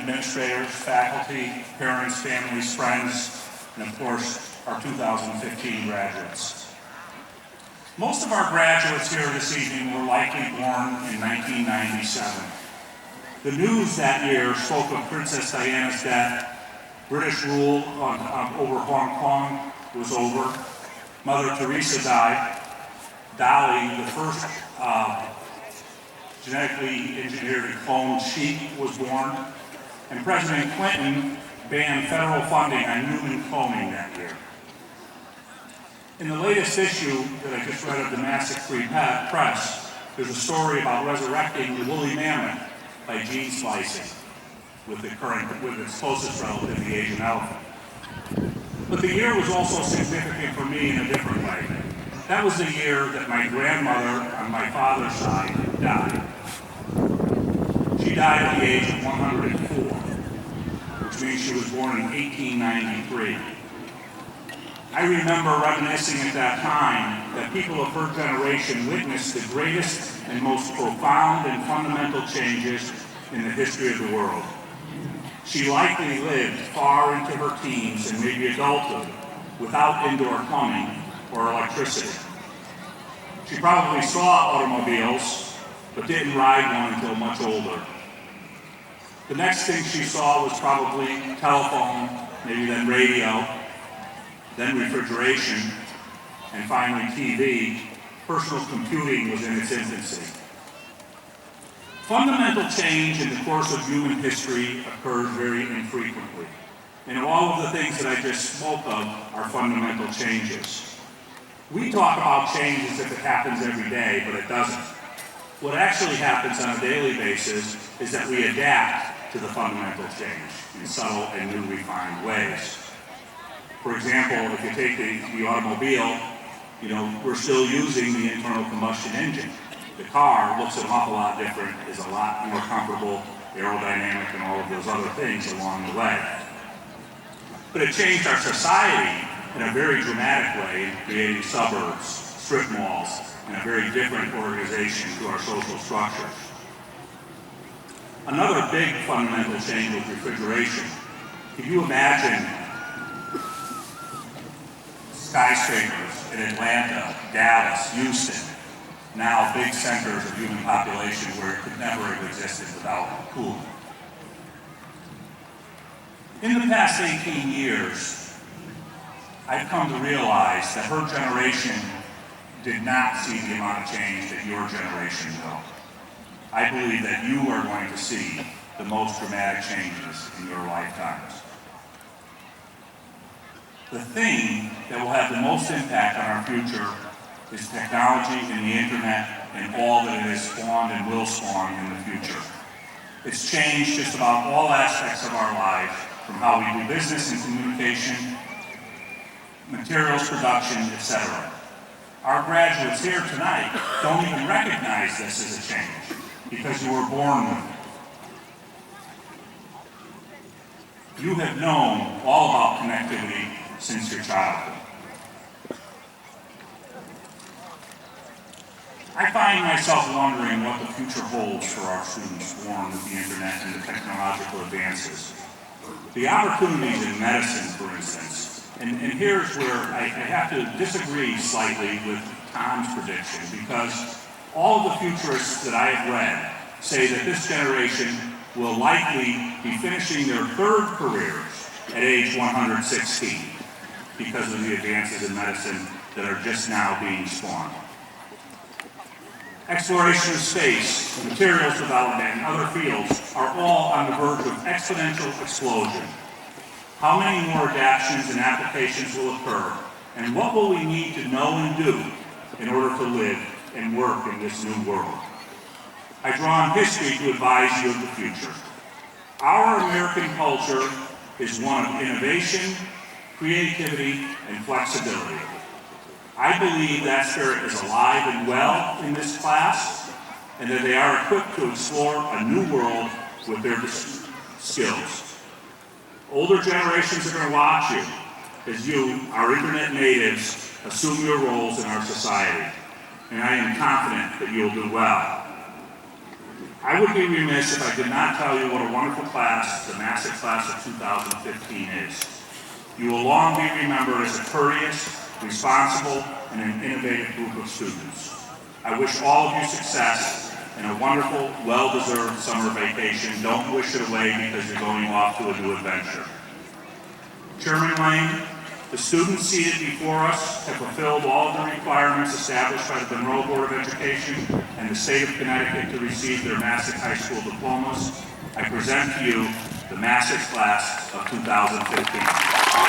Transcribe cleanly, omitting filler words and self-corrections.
administrators, faculty, parents, families, friends, and of course, our 2015 graduates. Most of our graduates here this evening were likely born in 1997. The news that year spoke of Princess Diana's death. British rule over Hong Kong was over. Mother Teresa died. Dolly, the first genetically engineered and cloned sheep, was born. And President Clinton banned federal funding on human cloning that year. In the latest issue that I just read of the Massac Free Press, there's a story about resurrecting the woolly mammoth by gene splicing with its closest relative, the Asian elephant. But the year was also significant for me in a different way. That was the year that my grandmother on my father's side died. She died at the age of 104, which means she was born in 1893. I remember reminiscing at that time that people of her generation witnessed the greatest and most profound and fundamental changes in the history of the world. She likely lived far into her teens and maybe adulthood without indoor plumbing or electricity. She probably saw automobiles, but didn't ride one until much older. The next thing she saw was probably telephone, maybe then radio, then refrigeration, and finally TV. Personal computing was in its infancy. Fundamental change in the course of human history occurs very infrequently. And all of the things that I just spoke of are fundamental changes. We talk about change as if it happens every day, but it doesn't. What actually happens on a daily basis is that we adapt to the fundamental change in subtle and new refined ways. For example, if you take the automobile, we're still using the internal combustion engine. The car looks an awful lot different, is a lot more comfortable, aerodynamic, and all of those other things along the way. But it changed our society in a very dramatic way, creating suburbs, strip malls, and a very different organization to our social structures. Another big fundamental change was refrigeration. Could you imagine skyscrapers in Atlanta, Dallas, Houston, now big centers of human population where it could never have existed without cooling? In the past 18 years, I've come to realize that her generation did not see the amount of change that your generation will. I believe that you are going to see the most dramatic changes in your lifetimes. The thing that will have the most impact on our future is technology and the internet and all that it has spawned and will spawn in the future. It's changed just about all aspects of our lives, from how we do business and communication, materials production, etc. Our graduates here tonight don't even recognize this as a change because you were born with it. You have known all about connectivity since your childhood. I find myself wondering what the future holds for our students born with the internet and the technological advances. The opportunities in medicine, for instance, and here's where I have to disagree slightly with Tom's prediction, because all of the futurists that I have read say that this generation will likely be finishing their third careers at age 116 because of the advances in medicine that are just now being spawned. Exploration of space, materials development, and other fields are all on the verge of exponential explosion. How many more adaptations and applications will occur, and what will we need to know and do in order to live and work in this new world? I draw on history to advise you of the future. Our American culture is one of innovation, creativity, and flexibility. I believe that spirit is alive and well in this class, and that they are equipped to explore a new world with their skills. Older generations are going to watch you as you, our internet natives, assume your roles in our society, and I am confident that you'll do well. I would be remiss if I did not tell you what a wonderful class the Massac class of 2015 is. You will long be remembered as a courteous, responsible, and an innovative group of students. I wish all of you success and a wonderful, well-deserved summer vacation. Don't wish it away because you're going off to a new adventure. Chairman Lane, the students seated before us have fulfilled all of the requirements established by the Monroe Board of Education and the state of Connecticut to receive their Massac High School diplomas. I present to you the Massac class of 2015.